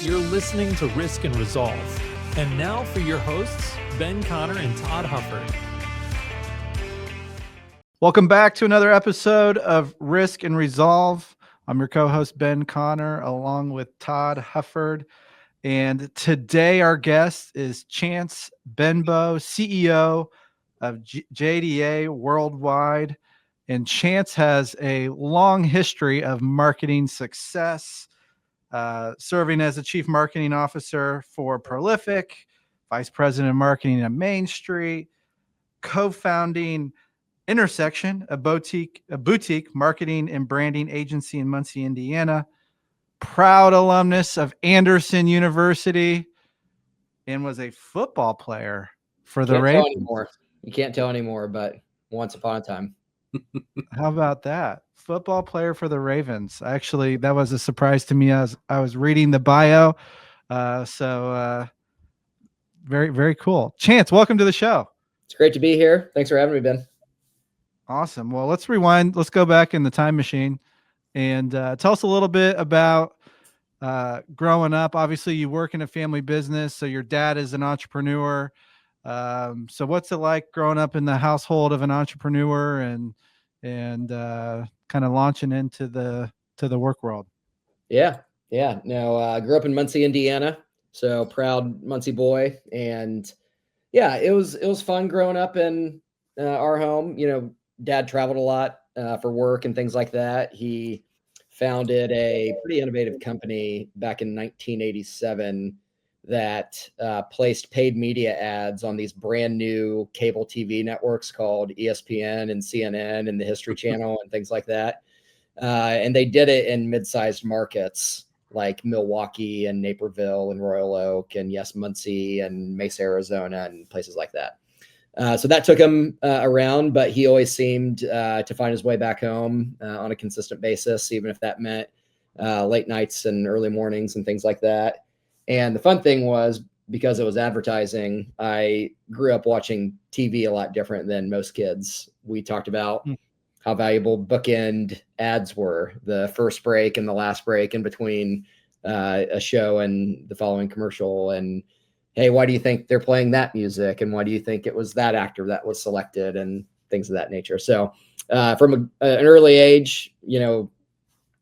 You're listening to Risk and Resolve. And now for your hosts, Ben Connor and Todd Hufford. Welcome back to another episode of Risk and Resolve. I'm your co-host, Ben Connor, along with Todd Hufford. And today our guest is Chance Benbow, CEO of JDA Worldwide. And Chance has a long history of marketing success, serving as the chief marketing officer for Prolific, vice president of marketing at Main Street, co-founding Intersection, a boutique marketing and branding agency in Muncie, Indiana, proud alumnus of Anderson University, and was a football player for the Ravens. You can't tell anymore, but once upon a time. How about that? Football player for the Ravens. Actually, that was a surprise to me as I was reading the bio. Very, very cool. Chance, welcome to the show. It's great to be here. Thanks for having me, Ben. Awesome. Well, let's rewind. Let's go back in the time machine and tell us a little bit about growing up. Obviously, you work in a family business, so your dad is an entrepreneur. So what's it like growing up in the household of an entrepreneur and kind of launching into the work world? Yeah. No, I grew up in Muncie, Indiana, so proud Muncie boy. And yeah, it was fun growing up in our home. You know, Dad traveled a lot for work and things like that. He founded a pretty innovative company back in 1987 that placed paid media ads on these brand new cable TV networks called ESPN and CNN and the History Channel and things like that. And they did it in mid-sized markets like Milwaukee and Naperville and Royal Oak and yes, Muncie and Mesa, Arizona and places like that. So that took him around, but he always seemed to find his way back home on a consistent basis, even if that meant late nights and early mornings and things like that. And the fun thing was, because it was advertising, I grew up watching TV a lot different than most kids. We talked about how valuable bookend ads were, the first break and the last break in between a show and the following commercial. And hey, why do you think they're playing that music? And why do you think it was that actor that was selected and things of that nature? So from an early age, you know,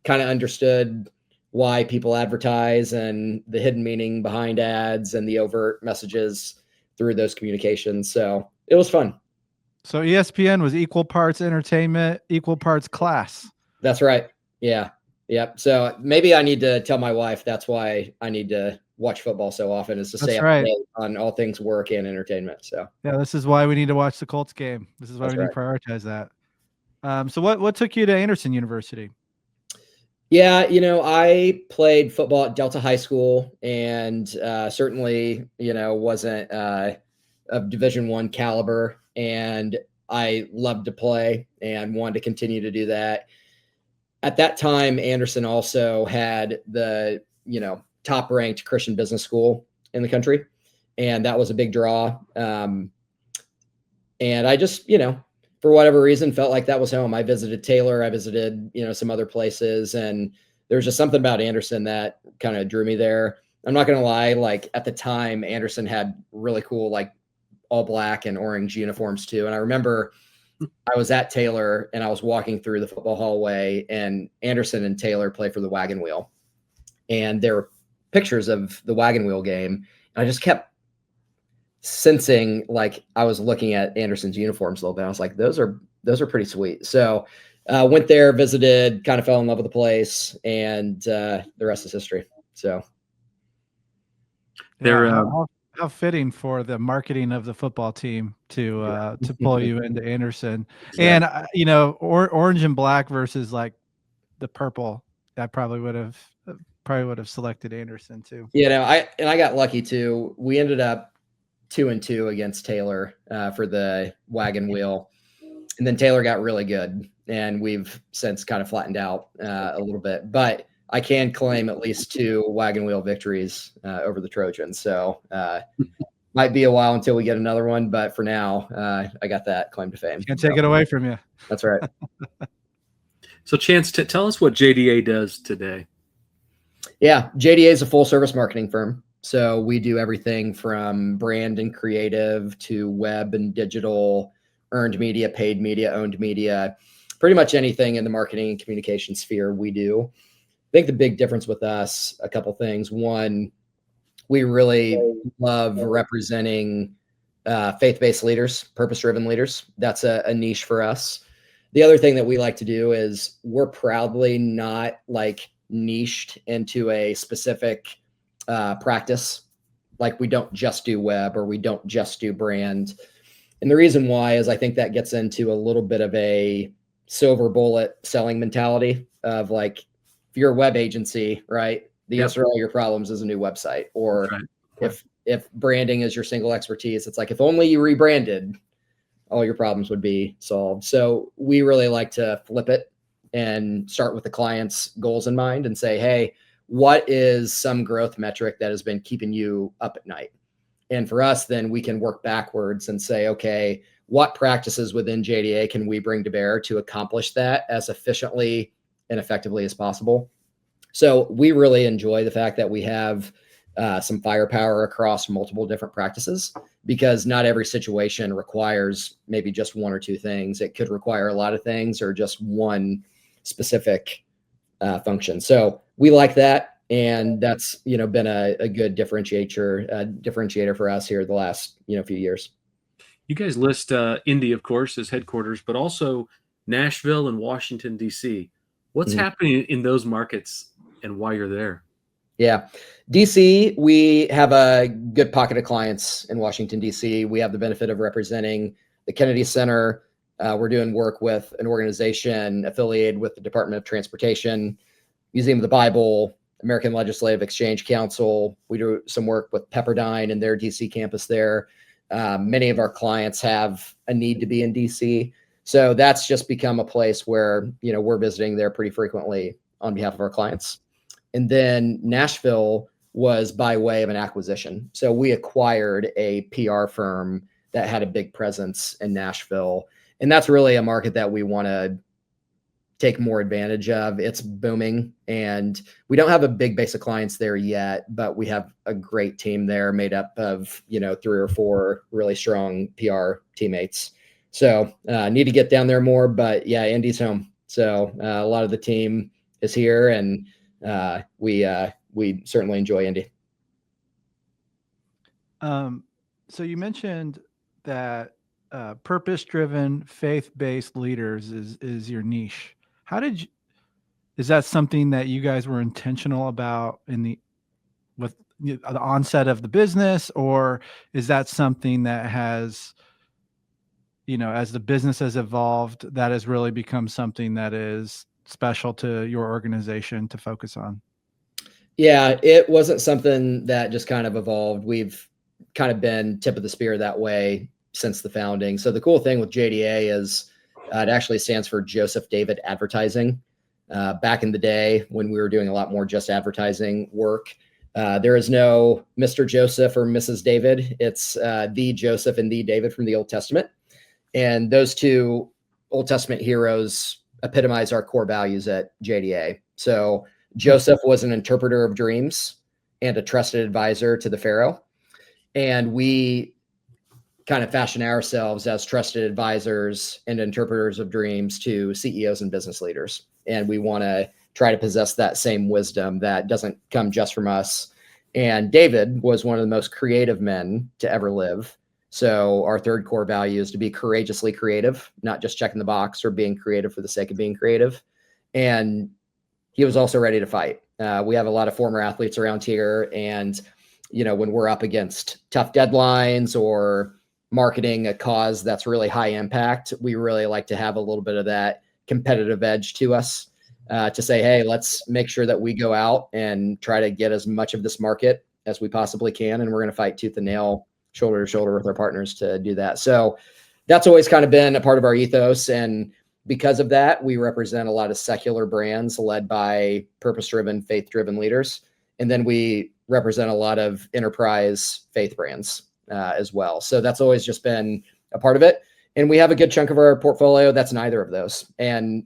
kind of understood why people advertise and the hidden meaning behind ads and the overt messages through those communications. So it was fun. So ESPN was equal parts entertainment, equal parts class. That's right. Yeah. Yep. So maybe I need to tell my wife that's why I need to watch football so often, is to stay up to date on all things work and entertainment. So yeah, this is why we need to watch the Colts game. This is why we need to prioritize that. So what took you to Anderson University? Yeah, you know, I played football at Delta High School and certainly, you know, wasn't of Division I caliber, and I loved to play and wanted to continue to do that. At that time, Anderson also had the, you know, top ranked Christian business school in the country. And that was a big draw. And I just, you know, for whatever reason, felt like that was home. I visited Taylor. I visited, you know, some other places. And there was just something about Anderson that kind of drew me there. I'm not going to lie. Like at the time, Anderson had really cool, like all black and orange uniforms too. And I remember I was at Taylor and I was walking through the football hallway and Anderson and Taylor play for the Wagon Wheel. And there were pictures of the Wagon Wheel game. And I just kept sensing like I was looking at Anderson's uniforms a little bit. I was like, those are pretty sweet. So went there, visited, kind of fell in love with the place, and the rest is history. So how fitting for the marketing of the football team to pull you into Anderson. Yeah. And you know, orange and black versus like the purple, that probably would have selected Anderson too. You know, I got lucky too. We ended up 2-2 against Taylor for the Wagon Wheel, and then Taylor got really good, and we've since kind of flattened out a little bit. But I can claim at least 2 Wagon Wheel victories over the Trojans. So might be a while until we get another one, but for now, I got that claim to fame. Can't take it away from you. That's right. So Chance, tell us what JDA does today. Yeah, JDA is a full service marketing firm. So we do everything from brand and creative to web and digital, earned media, paid media, owned media, pretty much anything in the marketing and communication sphere we do. I think the big difference with us, a couple things. One, we really love representing faith-based leaders, purpose-driven leaders. That's a niche for us. The other thing that we like to do is we're proudly not like niched into a specific practice. Like we don't just do web or we don't just do brand. And the reason why is I think that gets into a little bit of a silver bullet selling mentality of like, if you're a web agency, right? The answer to all your problems is a new website. Or if branding is your single expertise, it's like, if only you rebranded, all your problems would be solved. So we really like to flip it and start with the client's goals in mind and say, hey, what is some growth metric that has been keeping you up at night? And for us, then we can work backwards and say, okay, what practices within JDA can we bring to bear to accomplish that as efficiently and effectively as possible? So we really enjoy the fact that we have some firepower across multiple different practices, because not every situation requires maybe just one or two things. It could require a lot of things or just one specific function. So we like that. And that's, been a good differentiator for us here the last, few years. You guys list Indy, of course, as headquarters, but also Nashville and Washington, D.C. What's happening in those markets and why you're there? Yeah. DC, we have a good pocket of clients in Washington, DC. We have the benefit of representing the Kennedy Center. We're doing work with an organization affiliated with the Department of Transportation, Museum of the Bible, American Legislative Exchange Council. We do some work with Pepperdine and their DC campus there. Many of our clients have a need to be in DC. So that's just become a place where, we're visiting there pretty frequently on behalf of our clients. And then Nashville was by way of an acquisition. So we acquired a PR firm that had a big presence in Nashville. And that's really a market that we want to take more advantage of. It's booming. And we don't have a big base of clients there yet, but we have a great team there made up of, 3 or 4 really strong PR teammates. So need to get down there more, but yeah, Indy's home. So a lot of the team is here, and we certainly enjoy Indy. So you mentioned that purpose-driven, faith-based leaders is your niche. Is that something that you guys were intentional about with the onset of the business, or is that something that has, as the business has evolved, that has really become something that is special to your organization to focus on? Yeah, it wasn't something that just kind of evolved. We've kind of been tip of the spear that way since the founding. So the cool thing with JDA is it actually stands for Joseph David Advertising. Back in the day when we were doing a lot more just advertising work, there is no Mr. Joseph or Mrs. David. It's the Joseph and the David from the Old Testament. And those two Old Testament heroes epitomize our core values at JDA. So Joseph was an interpreter of dreams and a trusted advisor to the Pharaoh. And we kind of fashion ourselves as trusted advisors and interpreters of dreams to CEOs and business leaders. And we want to try to possess that same wisdom that doesn't come just from us. And David was one of the most creative men to ever live. So our third core value is to be courageously creative, not just checking the box or being creative for the sake of being creative. And he was also ready to fight. We have a lot of former athletes around here. And, when we're up against tough deadlines or marketing a cause that's really high impact, we really like to have a little bit of that competitive edge to us to say, hey, let's make sure that we go out and try to get as much of this market as we possibly can. And we're going to fight tooth and nail, shoulder to shoulder with our partners to do that. So that's always kind of been a part of our ethos. And because of that, we represent a lot of secular brands led by purpose-driven, faith-driven leaders. And then we represent a lot of enterprise faith brands as well. So that's always just been a part of it. And we have a good chunk of our portfolio that's neither of those. And,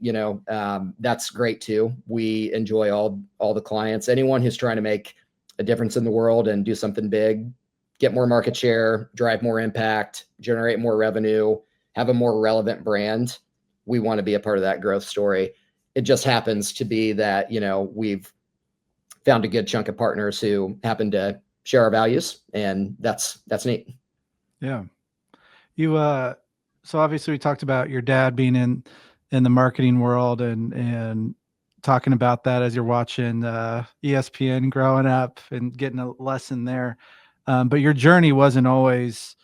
that's great too. We enjoy all the clients, anyone who's trying to make a difference in the world and do something big, get more market share, drive more impact, generate more revenue, have a more relevant brand. We want to be a part of that growth story. It just happens to be that, we've found a good chunk of partners who happen to share our values, and that's neat. Yeah. So obviously we talked about your dad being in the marketing world and talking about that as you're watching ESPN growing up and getting a lesson there. But your journey wasn't always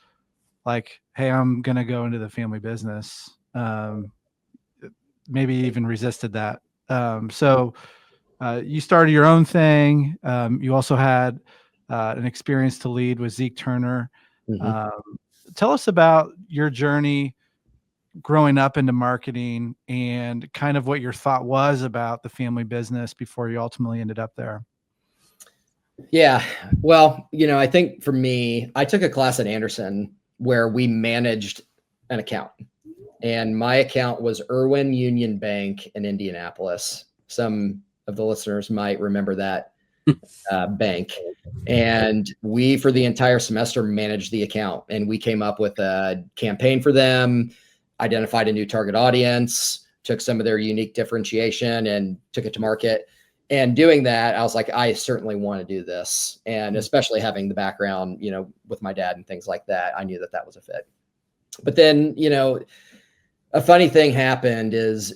like, hey, I'm going to go into the family business. Maybe even resisted that. So you started your own thing. You also had an experience to lead with Zeke Turner. Tell us about your journey growing up into marketing and kind of what your thought was about the family business before you ultimately ended up there. Yeah. Well, I think for me, I took a class at Anderson where we managed an account, and my account was Irwin Union Bank in Indianapolis. Some of the listeners might remember that bank. And we, for the entire semester, managed the account, and we came up with a campaign for them, identified a new target audience, took some of their unique differentiation and took it to market. And doing that, I was like, I certainly want to do this. And especially having the background, with my dad and things like that, I knew that was a fit. But then, a funny thing happened is,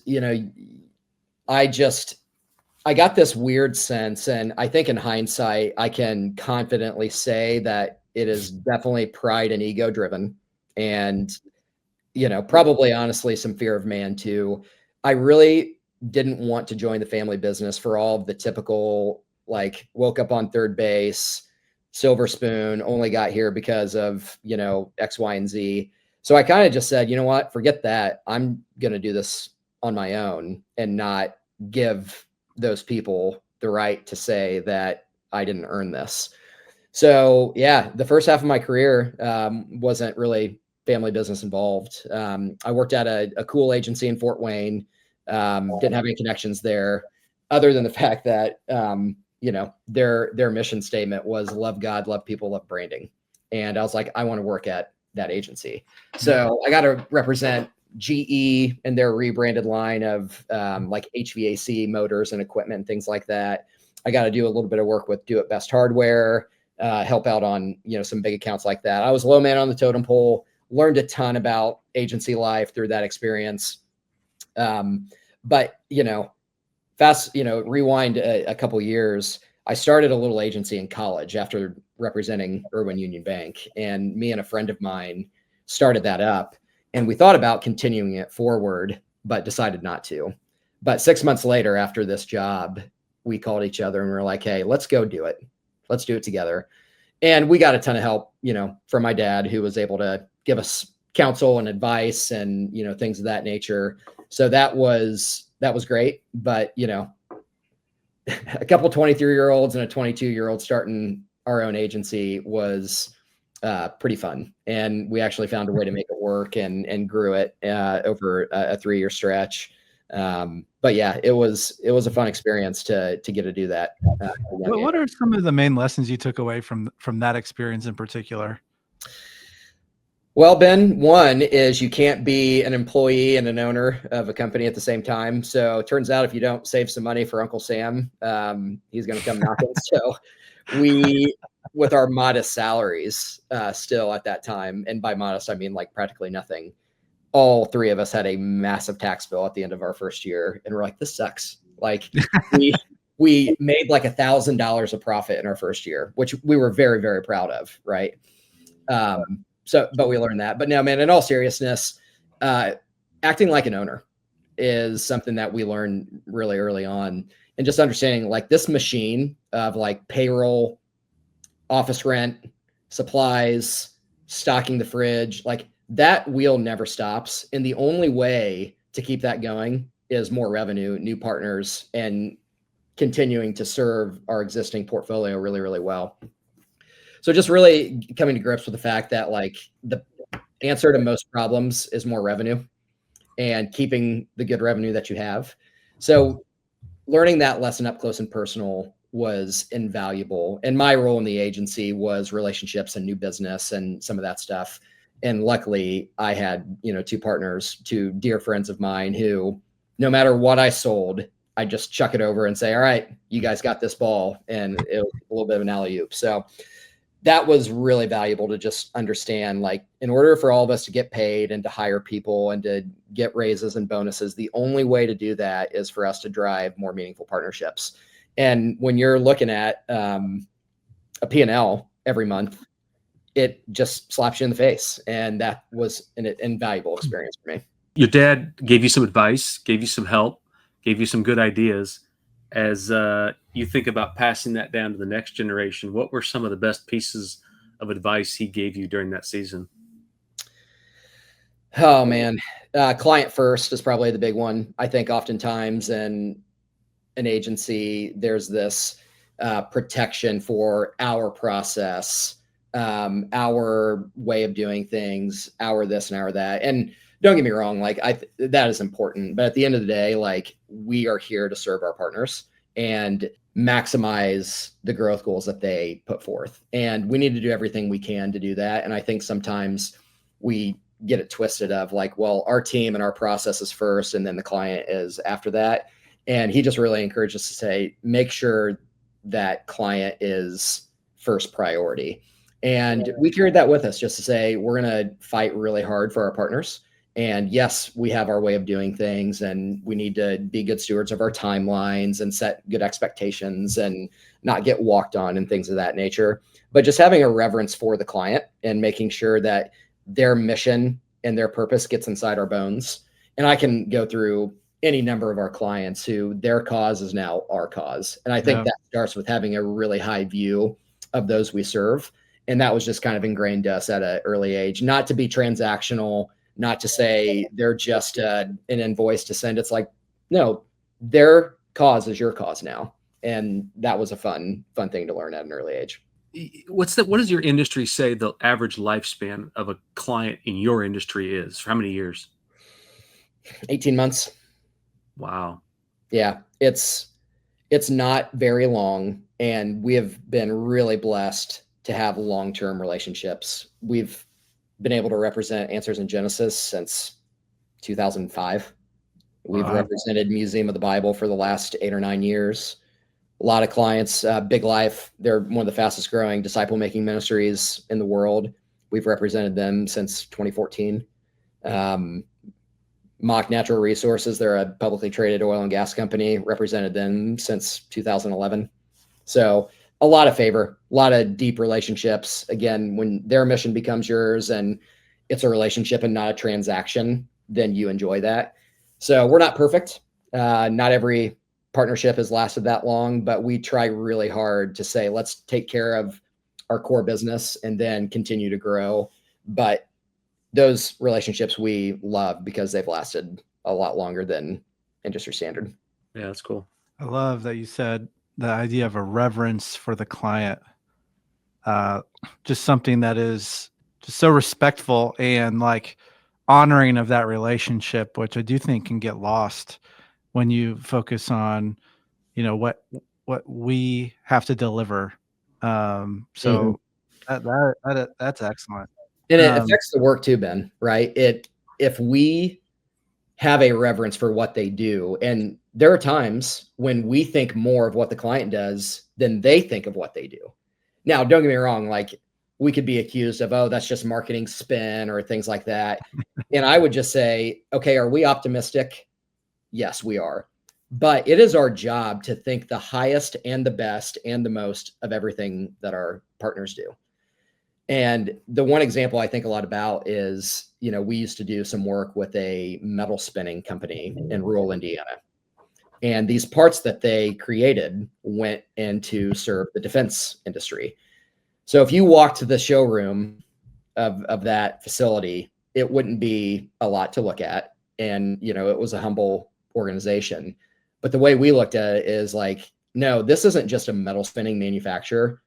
I got this weird sense, and I think in hindsight, I can confidently say that it is definitely pride and ego driven, and, probably honestly some fear of man too. I really didn't want to join the family business for all of the typical, like, woke up on third base, silver spoon, only got here because of, X, Y, and Z. So I kind of just said, you know what, forget that. I'm going to do this on my own and not give those people the right to say that I didn't earn this. So yeah, the first half of my career wasn't really family business involved. I worked at a cool agency in Fort Wayne. Didn't have any connections there other than the fact that, their mission statement was love God, love people, love branding. And I was like, I want to work at that agency. So I got to represent GE and their rebranded line of like HVAC motors and equipment and things like that. I got to do a little bit of work with Do It Best hardware, help out on, some big accounts like that. I was low man on the totem pole, learned a ton about agency life through that experience. But, rewind a couple years, I started a little agency in college after representing Irwin Union Bank, and me and a friend of mine started that up. And we thought about continuing it forward, but decided not to. But 6 months later, after this job, we called each other and we were like, hey, let's go do it. Let's do it together. And we got a ton of help, from my dad, who was able to give us counsel and advice and, things of that nature. So that was great. But, a couple 23-year-olds and a 22-year-old starting our own agency was pretty fun. And we actually found a way to make it work and grew it over a 3-year stretch. But yeah, it was a fun experience to get to do that. What are some of the main lessons you took away from that experience in particular? Well, Ben, one is you can't be an employee and an owner of a company at the same time. So it turns out if you don't save some money for Uncle Sam, he's going to come knocking. So we, with our modest salaries still at that time, and by modest, I mean like practically nothing, all three of us had a massive tax bill at the end of our first year. And we're like, this sucks. Like we made like $1,000 of profit in our first year, which we were very, very proud of. Right. But we learned that. But no, man, in all seriousness, acting like an owner is something that we learned really early on, and just understanding like this machine of like payroll, office rent, supplies, stocking the fridge, like that wheel never stops. And the only way to keep that going is more revenue, new partners, and continuing to serve our existing portfolio really, really well. So just really coming to grips with the fact that like answer to most problems is more revenue and keeping the good revenue that you have. So learning that lesson up close and personal was invaluable. And my role in the agency was relationships and new business and some of that stuff. And luckily I had, 2 partners, 2 dear friends of mine who, no matter what I sold, I just chuck it over and say, all right, you guys got this ball. And it was a little bit of an alley-oop. So that was really valuable to just understand, like, in order for all of us to get paid and to hire people and to get raises and bonuses, the only way to do that is for us to drive more meaningful partnerships. And when you're looking at a P&L every month, it just slaps you in the face. And that was an invaluable experience for me. Your dad gave you some advice, gave you some help, gave you some good ideas. As you think about passing that down to the next generation, what were some of the best pieces of advice he gave you during that season? Oh man, client first is probably the big one. I think oftentimes in an agency, there's this protection for our process, our way of doing things, our this and our that. And don't get me wrong, like that is important. But at the end of the day, like, we are here to serve our partners and maximize the growth goals that they put forth. And we need to do everything we can to do that. And I think sometimes we get it twisted of like, well, our team and our process is first, and then the client is after that. And he just really encouraged us to say, make sure that client is first priority. And we carried that with us just to say, we're going to fight really hard for our partners. And yes, we have our way of doing things, and we need to be good stewards of our timelines and set good expectations and not get walked on and things of that nature. But just having a reverence for the client and making sure that their mission and their purpose gets inside our bones. And I can go through any number of our clients who their cause is now our cause. And I think that starts with having a really high view of those we serve. And that was just kind of ingrained to us at an early age, not to be transactional, not to say they're just an invoice to send. It's like, no, their cause is your cause now. And that was a fun thing to learn at an early age. What does your industry say the average lifespan of a client in your industry is? For how many years? 18 months. Wow. Yeah, it's not very long. And we have been really blessed to have long-term relationships. We've been able to represent Answers in Genesis since 2005. We've represented Museum of the Bible for the last 8 or 9 years. A lot of clients, Big Life, they're one of the fastest growing disciple-making ministries in the world. We've represented them since 2014. Mock Natural Resources, they're a publicly traded oil and gas company, represented them since 2011. So a lot of favor, a lot of deep relationships. Again, when their mission becomes yours and it's a relationship and not a transaction, then you enjoy that. So we're not perfect. Not every partnership has lasted that long, but we try really hard to say, let's take care of our core business and then continue to grow. But those relationships we love because they've lasted a lot longer than industry standard. Yeah, that's cool. I love that you said the idea of a reverence for the client. Just something that is just so respectful and like honoring of that relationship, which I do think can get lost when you focus on, what we have to deliver. So that's excellent. And it affects the work too, Ben, right? If we have a reverence for what they do, and there are times when we think more of what the client does than they think of what they do. Now, don't get me wrong, like we could be accused of, oh, that's just marketing spin or things like that. And I would just say, okay, are we optimistic? Yes, we are. But it is our job to think the highest and the best and the most of everything that our partners do. And the one example I think a lot about is, we used to do some work with a metal spinning company in rural Indiana. And these parts that they created went in to serve the defense industry. So if you walk to the showroom of that facility, it wouldn't be a lot to look at. And, it was a humble organization. But the way we looked at it is like, no, this isn't just a metal spinning manufacturer.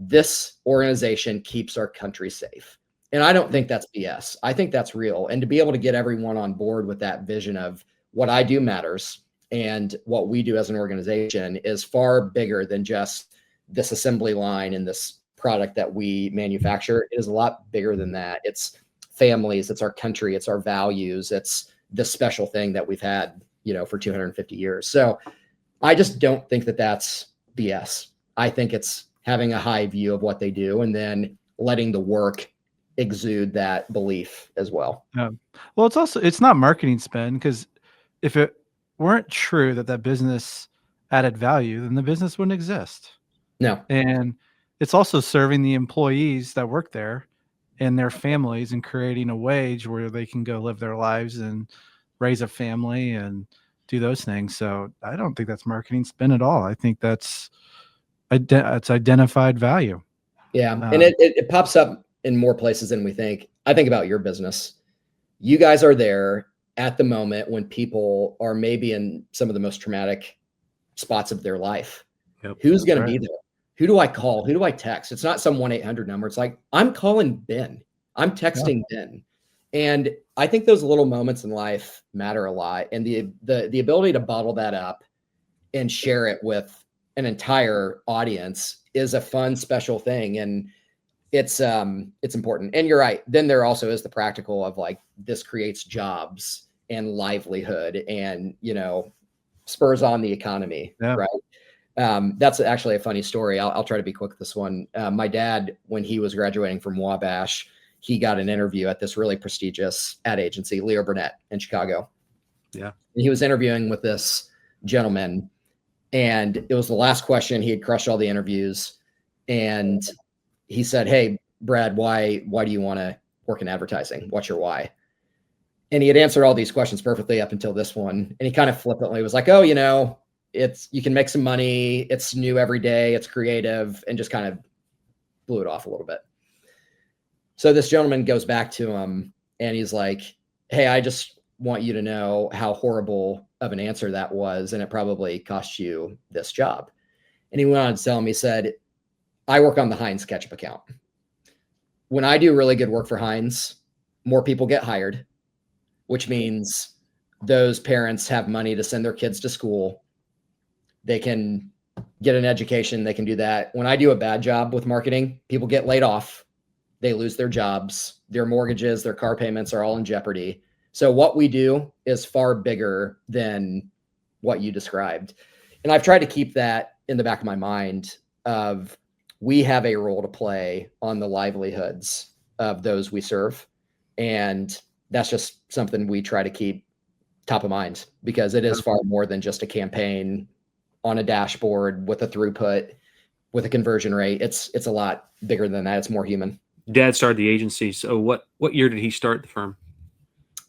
This organization keeps our country safe. And I don't think that's BS. I think that's real. And to be able to get everyone on board with that vision of what I do matters and what we do as an organization is far bigger than just this assembly line and this product that we manufacture. It is a lot bigger than that. It's families, it's our country, it's our values, it's this special thing that we've had, for 250 years. So I just don't think that that's BS. I think it's having a high view of what they do and then letting the work exude that belief as well. Well, it's not marketing spend, because if it weren't true that business added value, then the business wouldn't exist. No. And it's also serving the employees that work there and their families and creating a wage where they can go live their lives and raise a family and do those things. So I don't think that's marketing spend at all. I think it's identified value. Yeah. And it pops up in more places than we think. I think about your business. You guys are there at the moment when people are maybe in some of the most traumatic spots of their life. Yep. Who's going to be there? Who do I call? Who do I text? It's not some 1-800 number. It's like, I'm calling Ben. I'm texting Ben. And I think those little moments in life matter a lot. And the ability to bottle that up and share it with an entire audience is a fun, special thing. And it's important. And you're right. Then there also is the practical of like, this creates jobs and livelihood and, spurs on the economy. Yeah. Right. That's actually a funny story. I'll try to be quick with this one. My dad, when he was graduating from Wabash, he got an interview at this really prestigious ad agency, Leo Burnett in Chicago. Yeah. And he was interviewing with this gentleman, and it was the last question. He had crushed all the interviews, and he said, "Hey, Brad, why do you want to work in advertising? What's your why?" And he had answered all these questions perfectly up until this one. And he kind of flippantly was like, "Oh, you can make some money. It's new every day. It's creative," and just kind of blew it off a little bit. So this gentleman goes back to him and he's like, "Hey, I just want you to know how horrible of an answer that was. And it probably cost you this job." And he went on to tell him, he said, "I work on the Heinz ketchup account. When I do really good work for Heinz, more people get hired, which means those parents have money to send their kids to school. They can get an education. They can do that. When I do a bad job with marketing, people get laid off. They lose their jobs, their mortgages, their car payments are all in jeopardy. So what we do is far bigger than what you described." And I've tried to keep that in the back of my mind of, we have a role to play on the livelihoods of those we serve. And that's just something we try to keep top of mind, because it is far more than just a campaign on a dashboard with a throughput, with a conversion rate. It's a lot bigger than that. It's more human. Dad started the agency. So what year did he start the firm?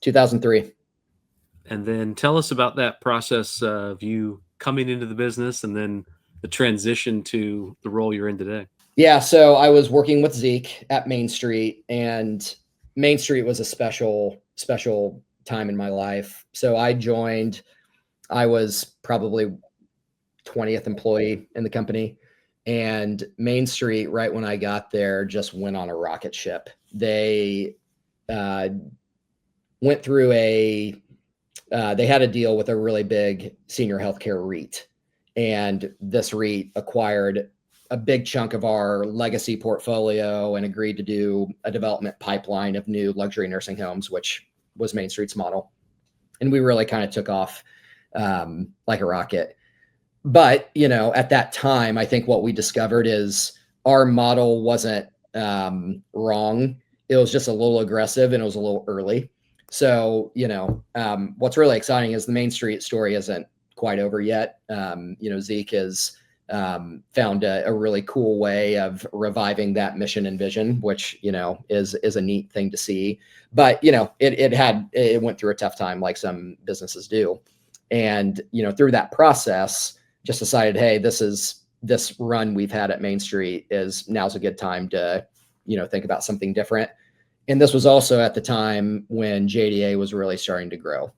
2003. And then tell us about that process of you coming into the business and then the transition to the role you're in today. Yeah. So I was working with Zeke at Main Street, and Main Street was a special time in my life. So I joined, I was probably 20th employee in the company. And Main Street, right when I got there, just went on a rocket ship. They went through they had a deal with a really big senior healthcare REIT. And this REIT acquired a big chunk of our legacy portfolio and agreed to do a development pipeline of new luxury nursing homes, which was Main Street's model. And we really kind of took off like a rocket. But, at that time, I think what we discovered is our model wasn't wrong. It was just a little aggressive and it was a little early. So, what's really exciting is the Main Street story isn't quite over yet. Zeke has found a really cool way of reviving that mission and vision, which, is a neat thing to see. But, it went through a tough time like some businesses do. And, through that process, just decided, hey, this run we've had at Main Street now's a good time to, think about something different. And this was also at the time when JDA was really starting to grow.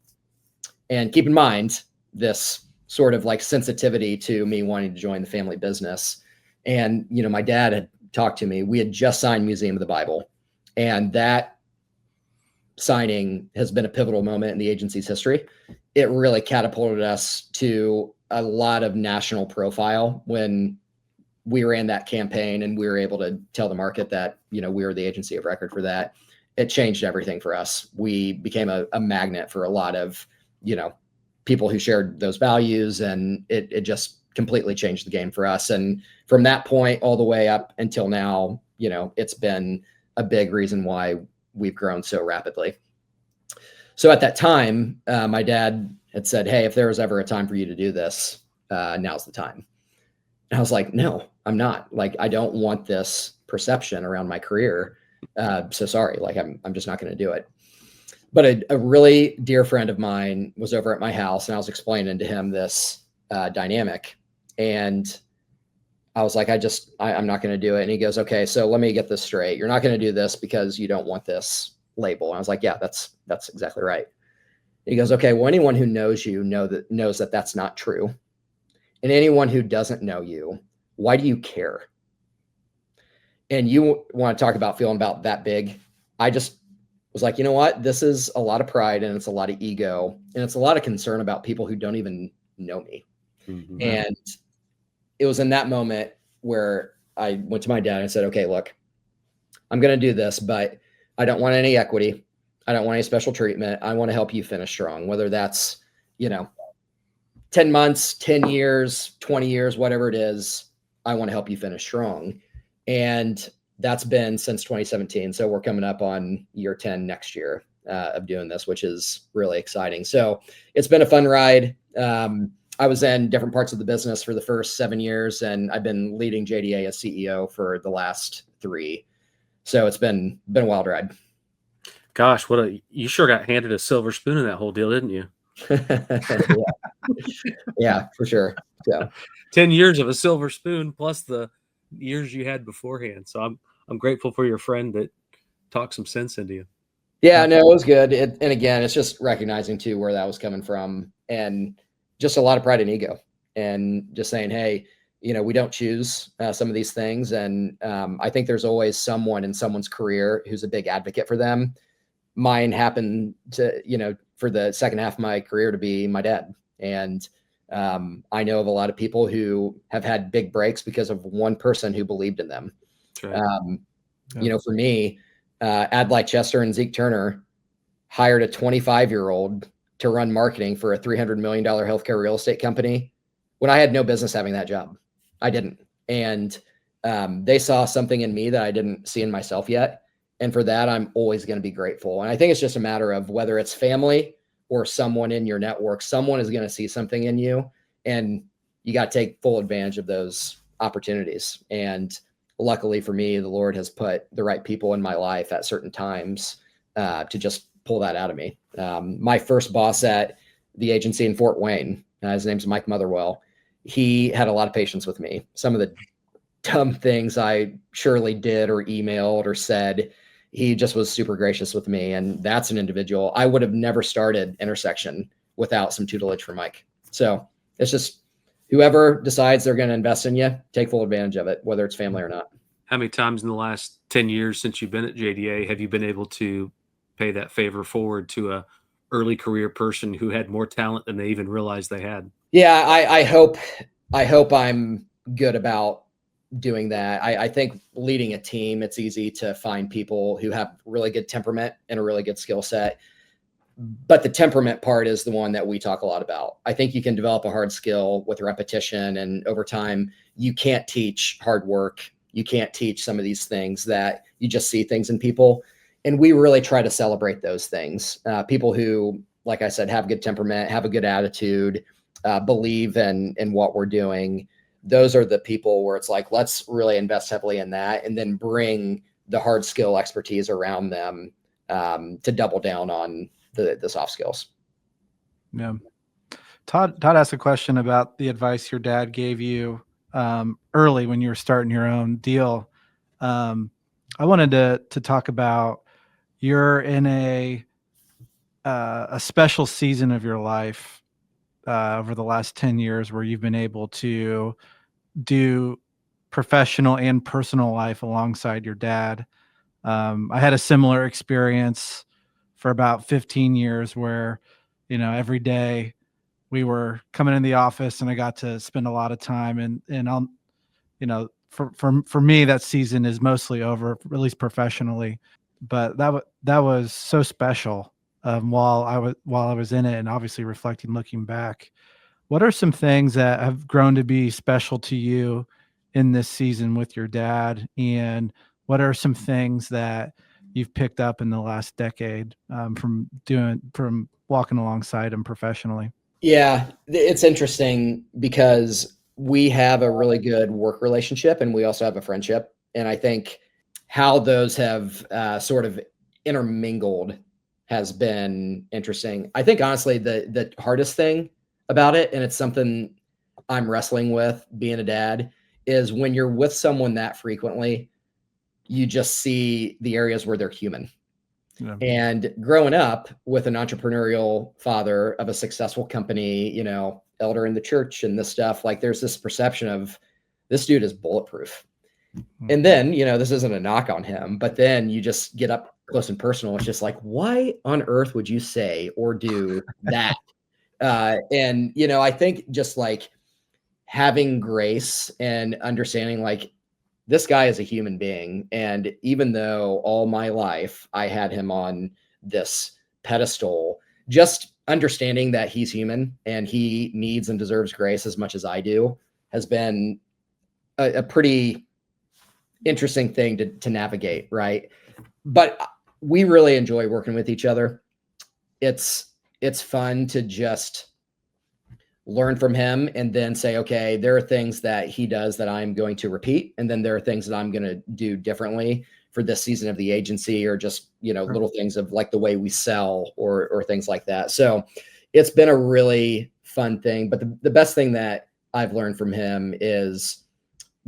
And keep in mind this sort of like sensitivity to me wanting to join the family business. And, my dad had talked to me. We had just signed Museum of the Bible. And that signing has been a pivotal moment in the agency's history. It really catapulted us to a lot of national profile when we ran that campaign and we were able to tell the market that, we were the agency of record for that. It changed everything for us. We became a magnet for a lot of, people who shared those values, and it just completely changed the game for us. And from that point all the way up until now, it's been a big reason why we've grown so rapidly. So at that time, my dad had said, "Hey, if there was ever a time for you to do this, now's the time." And I was like, "No, I'm not. Like, I don't want this perception around my career. So sorry, like I'm just not going to do it." But a really dear friend of mine was over at my house, and I was explaining to him this dynamic. And I was like, I'm not going to do it. And he goes, "Okay, so let me get this straight. You're not going to do this because you don't want this label." And I was like, "Yeah, that's exactly right." He goes, "Okay, well, anyone who knows you knows that that's not true. And anyone who doesn't know you, why do you care? And you want to talk about feeling about that big?" I just was like, you know what? This is a lot of pride, and it's a lot of ego, and it's a lot of concern about people who don't even know me. Mm-hmm. And it was in that moment where I went to my dad and said, "Okay, look, I'm going to do this, but I don't want any equity. I don't want any special treatment. I want to help you finish strong, whether that's, 10 months, 10 years, 20 years, whatever it is. I want to help you finish strong." And that's been since 2017. So we're coming up on year 10 next year of doing this, which is really exciting. So it's been a fun ride. I was in different parts of the business for the first 7 years, and I've been leading JDA as CEO for the last 3. So it's been a wild ride. Gosh, you sure got handed a silver spoon in that whole deal, didn't you? Yeah, for sure. So 10 years of a silver spoon plus the years you had beforehand. So I'm grateful for your friend that talked some sense into you. Yeah, no, it was good. And again, it's just recognizing too where that was coming from, and just a lot of pride and ego, and just saying, hey, we don't choose some of these things. And I think there's always someone in someone's career who's a big advocate for them. Mine happened to, for the second half of my career to be my dad. And I know of a lot of people who have had big breaks because of one person who believed in them. That's right. For me, Adlai Chester and Zeke Turner hired a 25-year-old to run marketing for a $300 million healthcare real estate company when I had no business having that job. I didn't. And they saw something in me that I didn't see in myself yet. And for that, I'm always going to be grateful. And I think it's just a matter of whether it's family or someone in your network, someone is going to see something in you, and you got to take full advantage of those opportunities. And luckily for me, the Lord has put the right people in my life at certain times to just pull that out of me. My first boss at the agency in Fort Wayne, his name's Mike Motherwell. He had a lot of patience with me. Some of the dumb things I surely did or emailed or said, he just was super gracious with me. And that's an individual. I would have never started Intersection without some tutelage from Mike. So it's just whoever decides they're going to invest in you, take full advantage of it, whether it's family or not. How many times in the last 10 years since you've been at JDA have you been able to pay that favor forward to a early career person who had more talent than they even realized they had? Yeah, I hope I'm good about doing that. I think leading a team, it's easy to find people who have really good temperament and a really good skill set. But the temperament part is the one that we talk a lot about. I think you can develop a hard skill with repetition, and over time. You can't teach hard work. You can't teach some of these things that you just see things in people. And we really try to celebrate those things. People who, like I said, have good temperament, have a good attitude, believe in what we're doing. Those are the people where it's like, let's really invest heavily in that, and then bring the hard skill expertise around them to double down on the soft skills. Yeah. Todd asked a question about the advice your dad gave you early when you were starting your own deal. I wanted to talk about, you're in a special season of your life over the last 10 years where you've been able to do professional and personal life alongside your dad. I had a similar experience for about 15 years where, every day we were coming in the office and I got to spend a lot of time and I'll, for me, that season is mostly over, at least professionally, but that was so special. While I was in it, and obviously reflecting, looking back, what are some things that have grown to be special to you in this season with your dad? And what are some things that you've picked up in the last decade from walking alongside him professionally? Yeah, it's interesting because we have a really good work relationship and we also have a friendship. And I think how those have sort of intermingled has been interesting. I think honestly, the hardest thing about it, and it's something I'm wrestling with being a dad, is when you're with someone that frequently, you just see the areas where they're human. Yeah. And growing up with an entrepreneurial father of a successful company, elder in the church and this stuff, like there's this perception of this dude is bulletproof. And then, this isn't a knock on him, but then you just get up close and personal. It's just like, why on earth would you say or do that? And, I think just like having grace and understanding, like, this guy is a human being. And even though all my life I had him on this pedestal, just understanding that he's human and he needs and deserves grace as much as I do has been a pretty interesting thing to navigate. Right. But we really enjoy working with each other. It's fun to just learn from him and then say, okay, there are things that he does that I'm going to repeat. And then there are things that I'm going to do differently for this season of the agency, or just, little things of like the way we sell or things like that. So it's been a really fun thing. But the best thing that I've learned from him is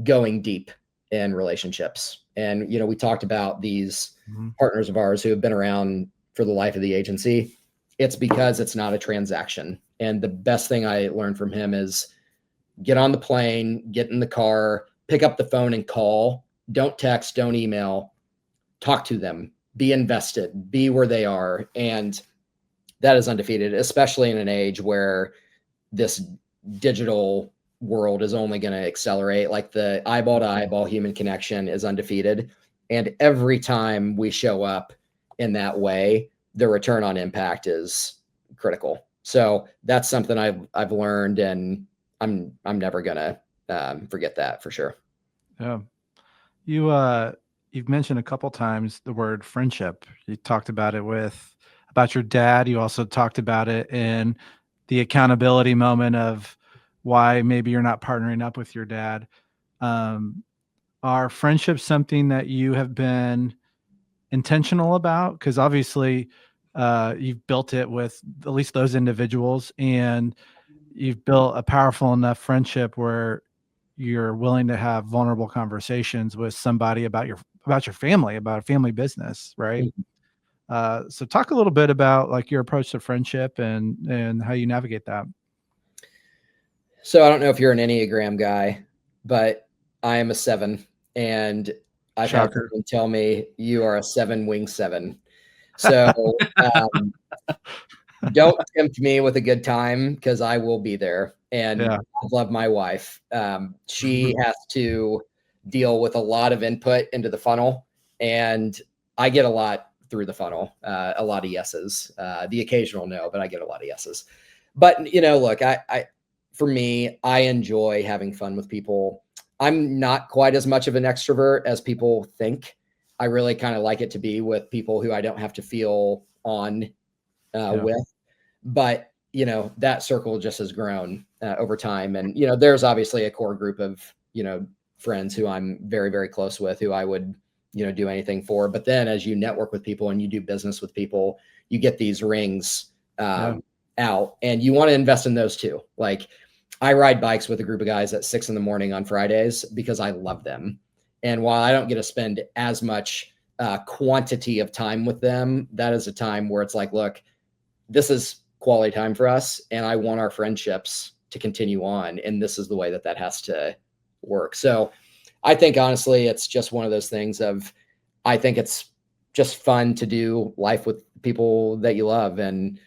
going deep in relationships. And, we talked about these partners of ours who have been around for the life of the agency. It's because it's not a transaction. And the best thing I learned from him is get on the plane, get in the car, pick up the phone and call. Don't text, don't email, talk to them, be invested, be where they are. And that is undefeated, especially in an age where this digital world is only going to accelerate. Like the eyeball to eyeball human connection is undefeated. And every time we show up in that way, the return on impact is critical. So that's something I've learned, and I'm never gonna forget that for sure. Yeah. You've mentioned a couple times the word friendship. You talked about it about your dad. You also talked about it in the accountability moment of why maybe you're not partnering up with your dad. Are friendships something that you have been intentional about? Because obviously you've built it with at least those individuals, and you've built a powerful enough friendship where you're willing to have vulnerable conversations with somebody about your family, about a family business, right? So talk a little bit about like your approach to friendship and how you navigate that. So I don't know if you're an Enneagram guy, but I am a 7, and I've had someone tell me you are a 7 wing 7. So don't tempt me with a good time, because I will be there. And I love my wife. She has to deal with a lot of input into the funnel, and I get a lot through the funnel, a lot of yeses, the occasional no, but I get a lot of yeses. But, look, for me, I enjoy having fun with people. I'm not quite as much of an extrovert as people think. I really kind of like it to be with people who I don't have to feel on with. But, that circle just has grown over time. And, there's obviously a core group of, friends who I'm very, very close with, who I would, do anything for. But then as you network with people and you do business with people, you get these rings out, and you want to invest in those too. Like, I ride bikes with a group of guys at 6 a.m. on Fridays because I love them. And while I don't get to spend as much quantity of time with them, that is a time where it's like, look, this is quality time for us, and I want our friendships to continue on. And this is the way that has to work. So I think honestly, it's just one of those things of, I think it's just fun to do life with people that you love. And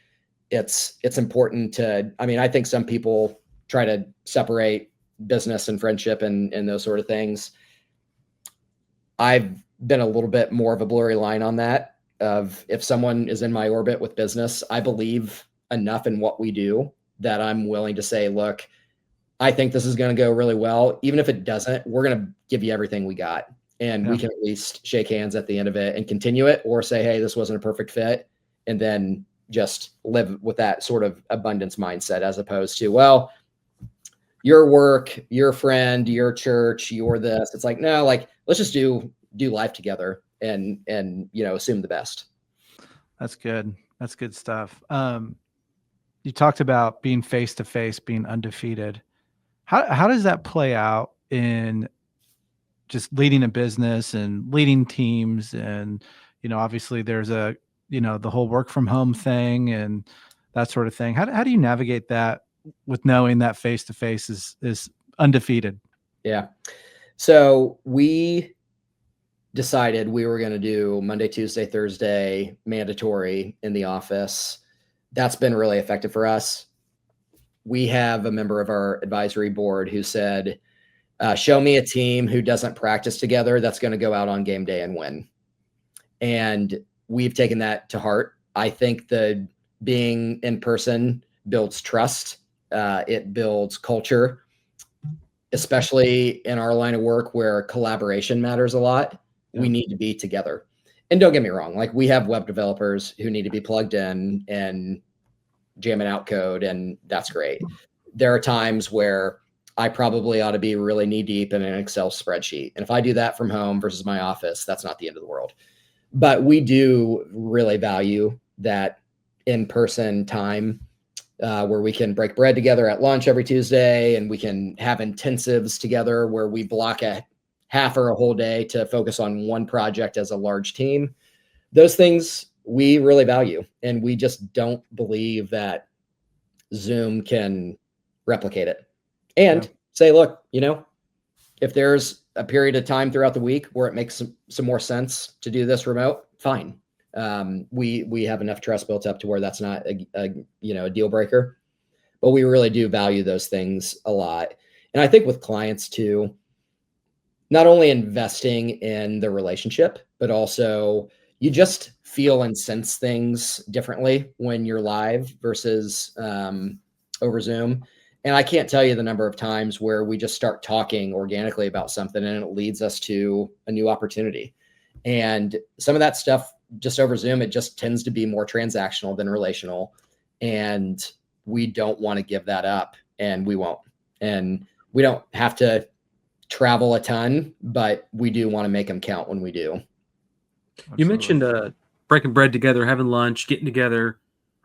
it's important to, I mean, I think some people try to separate business and friendship and those sort of things. I've been a little bit more of a blurry line on that. Of if someone is in my orbit with business, I believe enough in what we do that I'm willing to say, look, I think this is going to go really well. Even if it doesn't, we're going to give you everything we got. And we can at least shake hands at the end of it and continue it, or say, hey, this wasn't a perfect fit. And then just live with that sort of abundance mindset, as opposed to, well, your work, your friend, your church, your this. It's like, no, like, let's just do life together and assume the best. That's good. That's good stuff. You talked about being face to face, being undefeated. How does that play out in just leading a business and leading teams? And, obviously there's the whole work from home thing and that sort of thing. How do you navigate that with knowing that face to face is undefeated? Yeah. So we decided we were going to do Monday, Tuesday, Thursday mandatory in the office. That's been really effective for us. We have a member of our advisory board who said, show me a team who doesn't practice together that's going to go out on game day and win. And we've taken that to heart. I think the being in person builds trust. It builds culture, especially in our line of work where collaboration matters a lot. Yeah. We need to be together. And don't get me wrong, like, we have web developers who need to be plugged in and jamming out code, and that's great. There are times where I probably ought to be really knee deep in an Excel spreadsheet. And if I do that from home versus my office, that's not the end of the world. But we do really value that in-person time where we can break bread together at lunch every Tuesday, and we can have intensives together where we block a half or a whole day to focus on one project as a large team. Those things we really value, and we just don't believe that Zoom can replicate it. And say, look, if there's a period of time throughout the week where it makes some more sense to do this remote, fine. We have enough trust built up to where that's not a deal breaker, but we really do value those things a lot. And I think with clients too, not only investing in the relationship, but also you just feel and sense things differently when you're live versus over Zoom. And I can't tell you the number of times where we just start talking organically about something and it leads us to a new opportunity. And some of that stuff just over Zoom, it just tends to be more transactional than relational. And we don't want to give that up, and we won't. And we don't have to travel a ton, but we do want to make them count when we do. Absolutely. You mentioned breaking bread together, having lunch, getting together.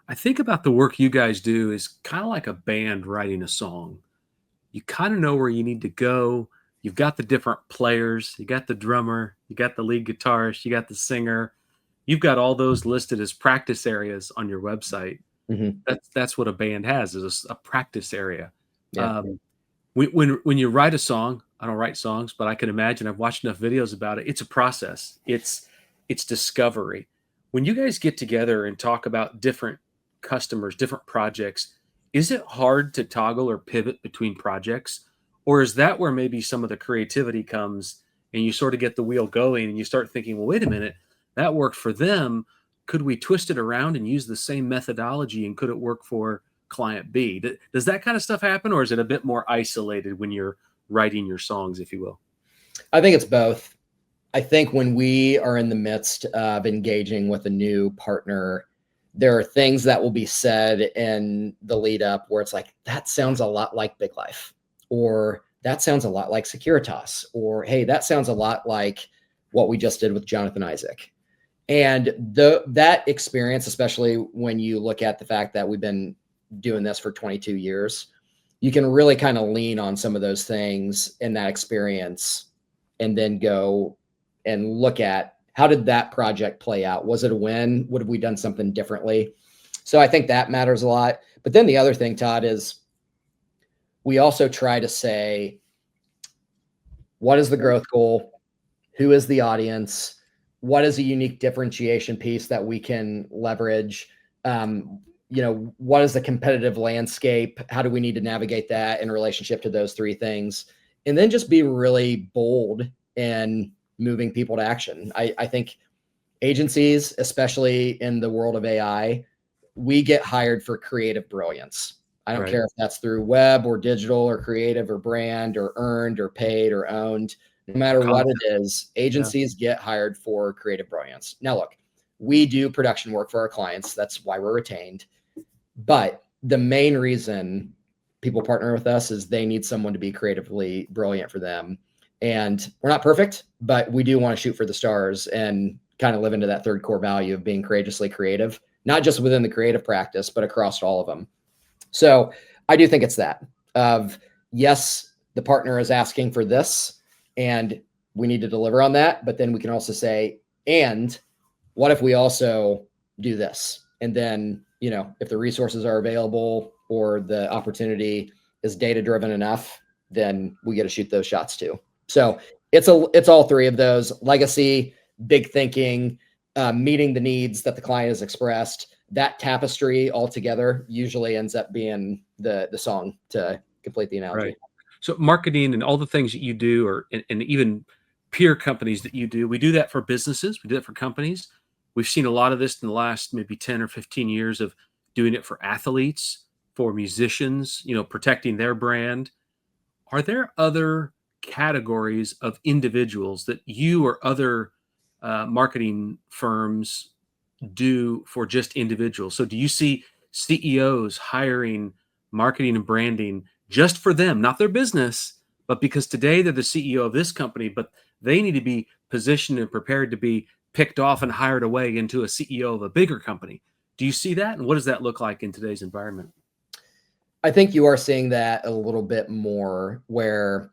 I think about the work you guys do is kind of like a band writing a song. You kind of know where you need to go. You've got the different players. You got the drummer. You got the lead guitarist. You got the singer. You've got all those listed as practice areas on your website. Mm-hmm. That's what a band has, is a practice area. Yeah. When you write a song, I don't write songs, but I can imagine, I've watched enough videos about it. It's a process. It's discovery. When you guys get together and talk about different customers, different projects, is it hard to toggle or pivot between projects? Or is that where maybe some of the creativity comes and you sort of get the wheel going and you start thinking, well, wait a minute, that worked for them. Could we twist it around and use the same methodology, and could it work for client B? Does that kind of stuff happen, or is it a bit more isolated when you're writing your songs, if you will? I think it's both. I think when we are in the midst of engaging with a new partner, there are things that will be said in the lead up where it's like, that sounds a lot like Big Life, or that sounds a lot like Securitas, or, hey, that sounds a lot like what we just did with Jonathan Isaac. And that experience, especially when you look at the fact that we've been doing this for 22 years, you can really kind of lean on some of those things in that experience and then go and look at, how did that project play out? Was it a win? Would have we done something differently? So I think that matters a lot. But then the other thing, Todd, is we also try to say, what is the growth goal? Who is the audience? what is a unique differentiation piece that we can leverage? What is the competitive landscape? How do we need to navigate that in relationship to those three things? And then just be really bold in moving people to action. I think agencies, especially in the world of AI, we get hired for creative brilliance. I don't care if that's through web or digital or creative or brand or earned or paid or owned. No matter what it is, agencies get hired for creative brilliance. Now, look, we do production work for our clients. That's why we're retained. But the main reason people partner with us is they need someone to be creatively brilliant for them. And we're not perfect, but we do want to shoot for the stars and kind of live into that third core value of being courageously creative, not just within the creative practice, but across all of them. So I do think it's that of, yes, the partner is asking for this and we need to deliver on that. But then we can also say, and what if we also do this? And then, if the resources are available or the opportunity is data-driven enough, then we get to shoot those shots too. So it's all three of those: legacy, big thinking, meeting the needs that the client has expressed. That tapestry altogether usually ends up being the song to complete the analogy. Right. So marketing and all the things that you do, and even peer companies that you do, we do that for businesses. We do it for companies. We've seen a lot of this in the last maybe 10 or 15 years of doing it for athletes, for musicians, protecting their brand. Are there other categories of individuals that you or other marketing firms do for just individuals? So do you see CEOs hiring marketing and branding just for them, not their business, but because today they're the CEO of this company, but they need to be positioned and prepared to be picked off and hired away into a CEO of a bigger company? Do you see that? And what does that look like in today's environment? I think you are seeing that a little bit more, where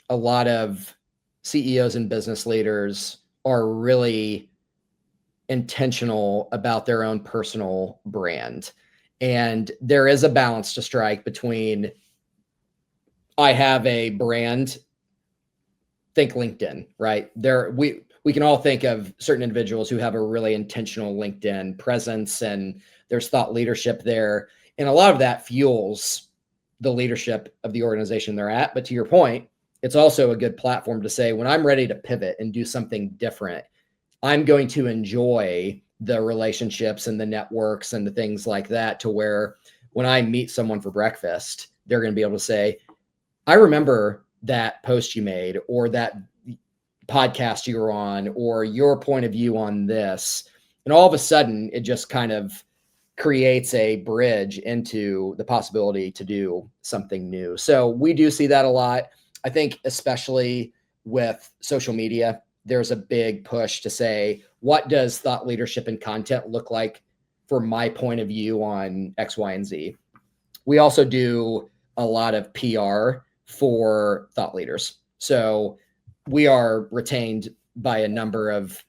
a lot of CEOs and business leaders are really intentional about their own personal brand. And there is a balance to strike between, I have a brand, think LinkedIn, right? We can all think of certain individuals who have a really intentional LinkedIn presence, and there's thought leadership there. And a lot of that fuels the leadership of the organization they're at. But to your point, it's also a good platform to say, when I'm ready to pivot and do something different, I'm going to enjoy the relationships and the networks and the things like that, to where when I meet someone for breakfast, they're going to be able to say, I remember that post you made, or that podcast you were on, or your point of view on this. And all of a sudden, it just kind of creates a bridge into the possibility to do something new. So we do see that a lot. I think especially with social media, there's a big push to say, what does thought leadership and content look like for my point of view on X, Y, and Z? We also do a lot of PR for thought leaders. So we are retained by a number of,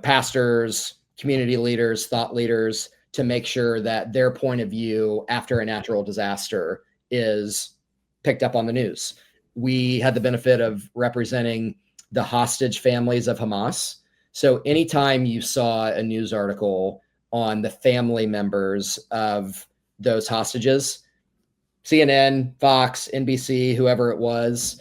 pastors, community leaders, thought leaders, to make sure that their point of view after a natural disaster is picked up on the news. We had the benefit of representing the hostage families of Hamas. So anytime you saw a news article on the family members of those hostages, CNN, Fox, NBC, whoever it was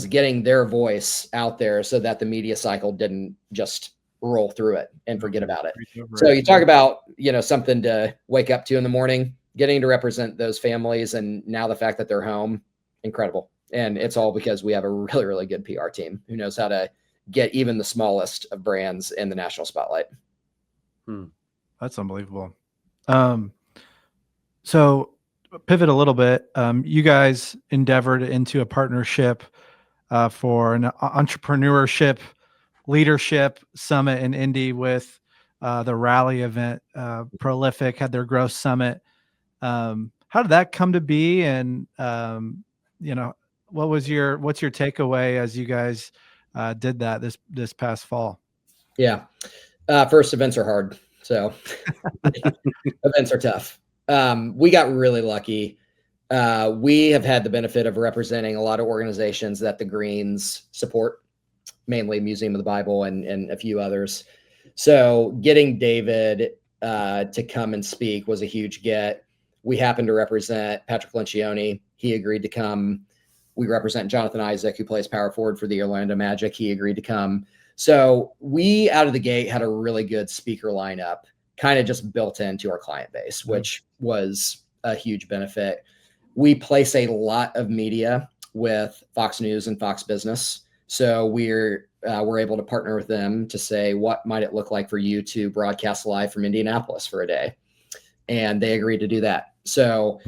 getting their voice out there so that the media cycle didn't just roll through it and forget about it. So you talk about, something to wake up to in the morning, getting to represent those families, and now the fact that they're home, incredible. And it's all because we have a really, really good PR team who knows how to get even the smallest of brands in the national spotlight. That's unbelievable. So pivot a little bit. You guys endeavored into a partnership for an entrepreneurship leadership summit in Indy with the rally event. Prolific had their growth summit. How did that come to be? And what's your takeaway as you guys did that this past fall? Yeah. First, events are hard. So events are tough. We got really lucky. We have had the benefit of representing a lot of organizations that the Greens support, mainly Museum of the Bible and a few others. So getting David to come and speak was a huge get. We happened to represent Patrick Lencioni. He agreed to come. We represent Jonathan Isaac, who plays power forward for the Orlando Magic. He agreed to come. So we, out of the gate, had a really good speaker lineup, kind of just built into our client base, which was a huge benefit. We place a lot of media with Fox News and Fox Business. So we're able to partner with them to say, what might it look like for you to broadcast live from Indianapolis for a day? And they agreed to do that. So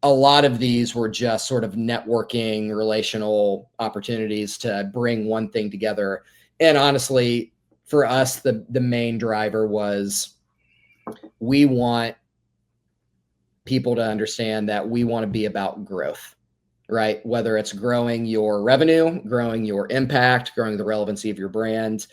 a lot of these were just sort of networking, relational opportunities to bring one thing together. And honestly, for us, the main driver was we want people to understand that we want to be about growth, right? Whether it's growing your revenue, growing your impact, growing the relevancy of your brand,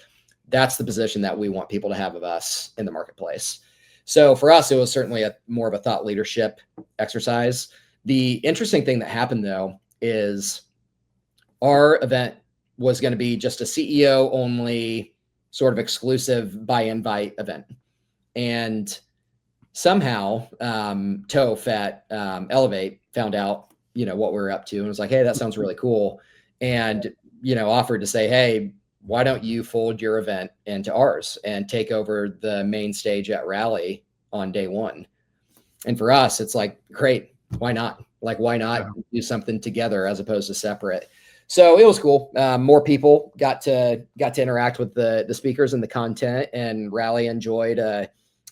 that's the position that we want people to have of us in the marketplace. So for us, it was certainly more of a thought leadership exercise. The interesting thing that happened, though, is our event was going to be just a CEO only sort of exclusive by invite event. And somehow Toph at Elevate found out, what we were up to and was like, hey, that sounds really cool. And, offered to say, hey, why don't you fold your event into ours and take over the main stage at Rally on day one? And for us, it's like, great. Why not? Like, why not do something together as opposed to separate? So it was cool. More people got to interact with the speakers and the content, and Rally enjoyed a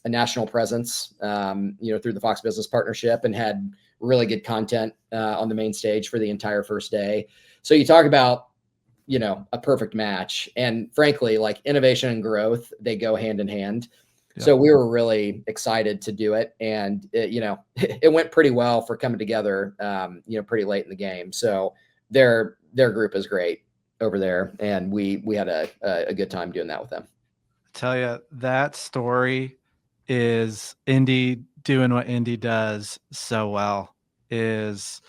national presence, through the Fox Business Partnership, and had really good content on the main stage for the entire first day. So you talk about, a perfect match. And frankly, like innovation and growth, they go hand in hand. Yeah. So we were really excited to do it. And it went pretty well for coming together, pretty late in the game. So their group is great over there. And we had a good time doing that with them. I tell you, that story is Indy doing what Indy does so well. Is,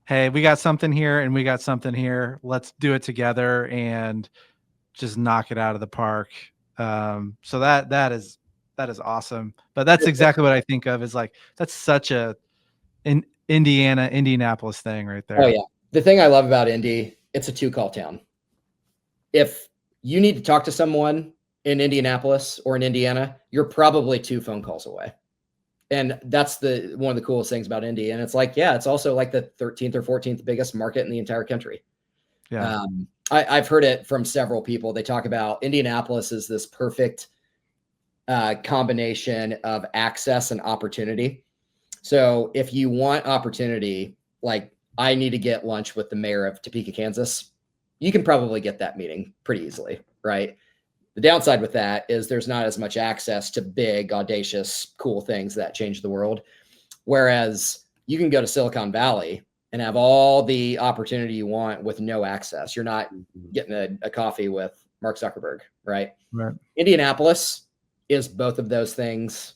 hey, we got something here and we got something here. Let's do it together and just knock it out of the park. So that is awesome. But that's exactly what I think of, is like, that's such a Indianapolis thing right there. Oh yeah. The thing I love about Indy, it's a 2-call town. If you need to talk to someone in Indianapolis or in Indiana, you're probably 2 phone calls away. And that's one of the coolest things about Indy. And it's like, yeah, it's also like the 13th or 14th biggest market in the entire country. Yeah. I've heard it from several people. They talk about Indianapolis is this perfect combination of access and opportunity. So if you want opportunity, like I need to get lunch with the mayor of Topeka, Kansas, you can probably get that meeting pretty easily, right? The downside with that is there's not as much access to big, audacious, cool things that change the world. Whereas you can go to Silicon Valley and have all the opportunity you want with no access. You're not getting a coffee with Mark Zuckerberg, right? Right. Indianapolis is both of those things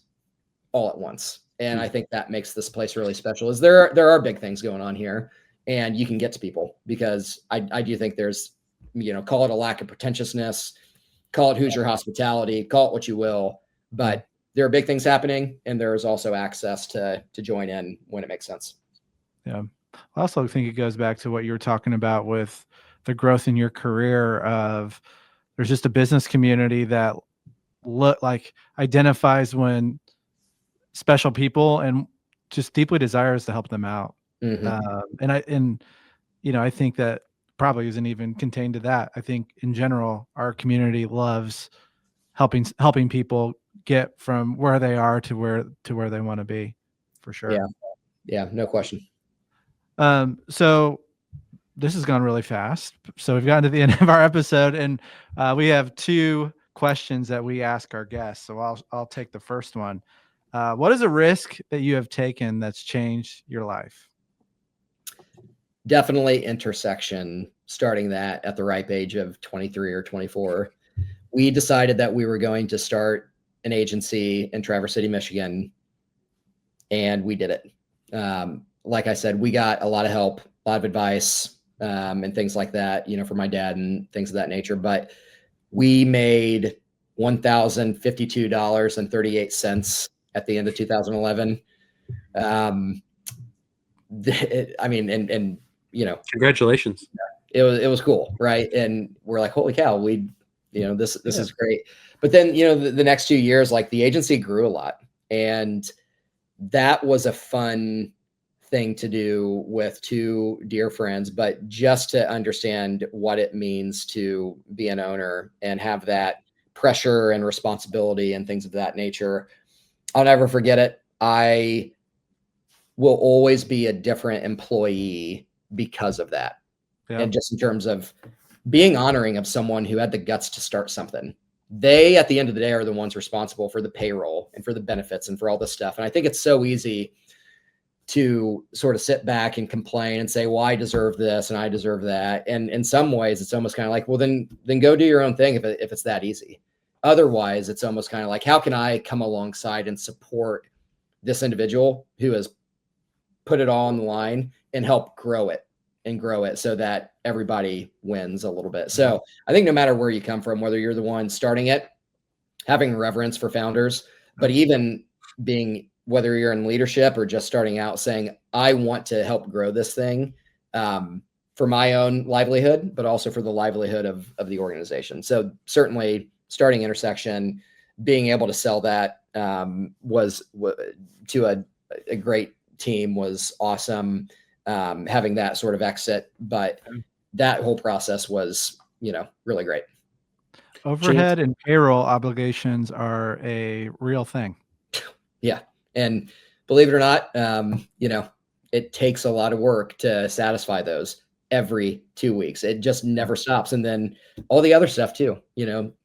all at once. And I think that makes this place really special. Is there are big things going on here, and you can get to people, because I do think there's, call it a lack of pretentiousness, call it Hoosier hospitality, call it what you will, but there are big things happening, and there is also access to join in when it makes sense. Yeah. I also think it goes back to what you were talking about with the growth in your career of, there's just a business community that identifies when special people and just deeply desires to help them out. Mm-hmm. I think that probably isn't even contained to that. I think in general, our community loves helping people get from where they are to where they want to be, for sure. Yeah, no question. So this has gone really fast. So we've gotten to the end of our episode, and we have 2 questions that we ask our guests. So I'll take the first one. What is a risk that you have taken that's changed your life? Definitely intersection, starting that at the ripe age of 23 or 24. We decided that we were going to start an agency in Traverse City, Michigan, and we did it. Like I said, we got a lot of help, a lot of advice, and things like that, from my dad and things of that nature. But we made $1,052.38 at the end of 2011. I mean, and Congratulations. it was cool, right? And we're like, holy cow, this is great. But then, the next 2 years, like the agency grew a lot, and that was a fun thing to do with two dear friends, but just to understand what it means to be an owner and have that pressure and responsibility and things of that nature. I'll never forget it. I will always be a different employee because of that. Yeah. And just in terms of being honoring of someone who had the guts to start something. They, at the end of the day, are the ones responsible for the payroll and for the benefits and for all this stuff. And I think it's so easy to sort of sit back and complain and say, well, I deserve this and I deserve that. And in some ways, it's almost kind of like, well, then go do your own thing if it's that easy. Otherwise, it's almost kind of like, how can I come alongside and support this individual who has put it all on the line and help grow it so that everybody wins a little bit. So I think no matter where you come from, whether you're the one starting it, having reverence for founders, but even whether you're in leadership or just starting out, saying, I want to help grow this thing for my own livelihood, but also for the livelihood of the organization. So certainly starting Intersection, being able to sell that was to a great team was awesome. Having that sort of exit, but that whole process was, really great. Overhead and payroll obligations are a real thing. Yeah. And believe it or not, it takes a lot of work to satisfy those every 2 weeks. It just never stops. And then all the other stuff too,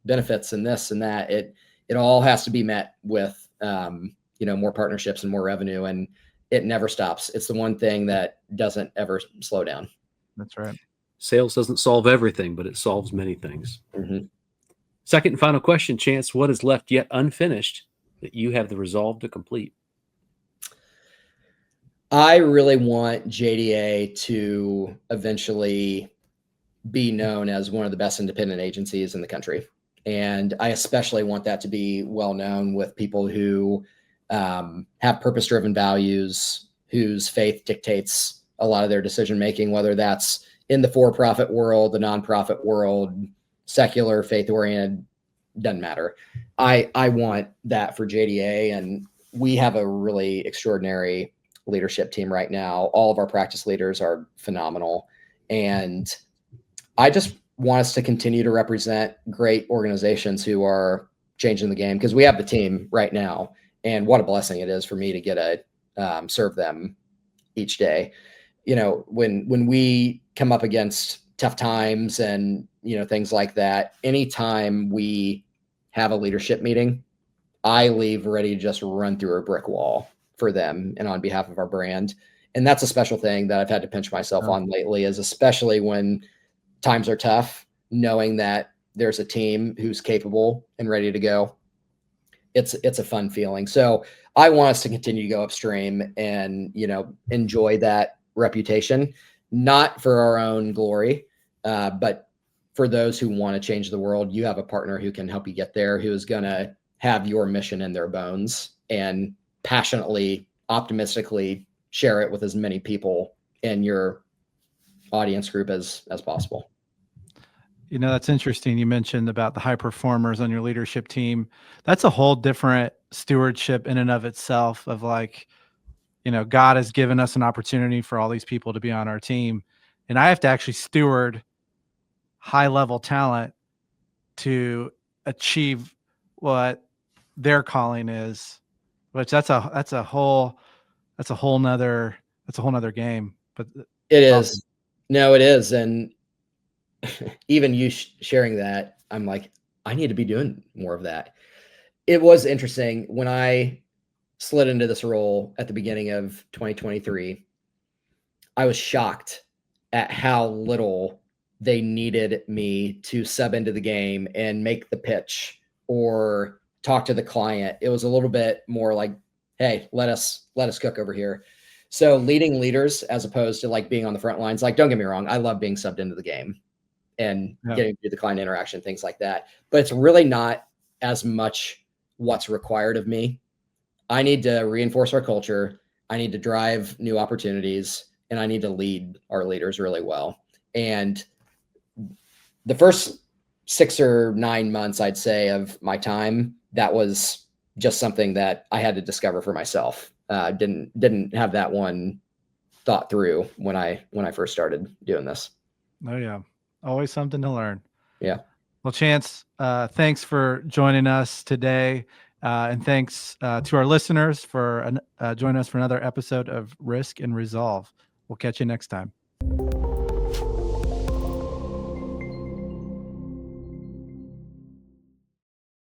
benefits and this and that, it all has to be met with, more partnerships and more revenue, and it never stops. It's the one thing that doesn't ever slow down. That's right. Sales doesn't solve everything, but it solves many things. Mm-hmm. Second and final question, Chance, what is left yet unfinished that you have the resolve to complete? I really want JDA to eventually be known as one of the best independent agencies in the country. And I especially want that to be well known with people who have purpose-driven values, whose faith dictates a lot of their decision-making, whether that's in the for-profit world, the nonprofit world, secular, faith-oriented, doesn't matter. I want that for JDA, and we have a really extraordinary leadership team right now. All of our practice leaders are phenomenal. And I just want us to continue to represent great organizations who are changing the game, because we have the team right now. And what a blessing it is for me to get to serve them each day. When we come up against tough times and, things like that, anytime we have a leadership meeting, I leave ready to just run through a brick wall for them and on behalf of our brand. And that's a special thing that I've had to pinch myself on lately, is especially when times are tough, knowing that there's a team who's capable and ready to go. It's a fun feeling. So I want us to continue to go upstream and, enjoy that reputation, not for our own glory, but for those who want to change the world. You have a partner who can help you get there, who is going to have your mission in their bones and passionately, optimistically share it with as many people in your audience group as possible. That's interesting. You mentioned about the high performers on your leadership team. That's a whole different stewardship in and of itself, of like, God has given us an opportunity for all these people to be on our team. And I have to actually steward high level talent to achieve what their calling is, which that's a whole nother game. But it is awesome. No, it is. And even you sharing that, I'm like, I need to be doing more of that. It was interesting when I slid into this role at the beginning of 2023. I was shocked at how little they needed me to sub into the game and make the pitch or talk to the client. It was a little bit more like, hey, let us cook over here. So leading leaders, as opposed to like being on the front lines, like, don't get me wrong, I love being subbed into the game and getting to do the client interaction, things like that. But it's really not as much what's required of me. I need to reinforce our culture. I need to drive new opportunities, and I need to lead our leaders really well. And the first 6 or 9 months, I'd say, of my time, that was just something that I had to discover for myself. Didn't have that one thought through when I first started doing this. Oh yeah, always something to learn. Yeah. Well, Chance, thanks for joining us today, and thanks to our listeners for joining us for another episode of Risk and Resolve. We'll catch you next time.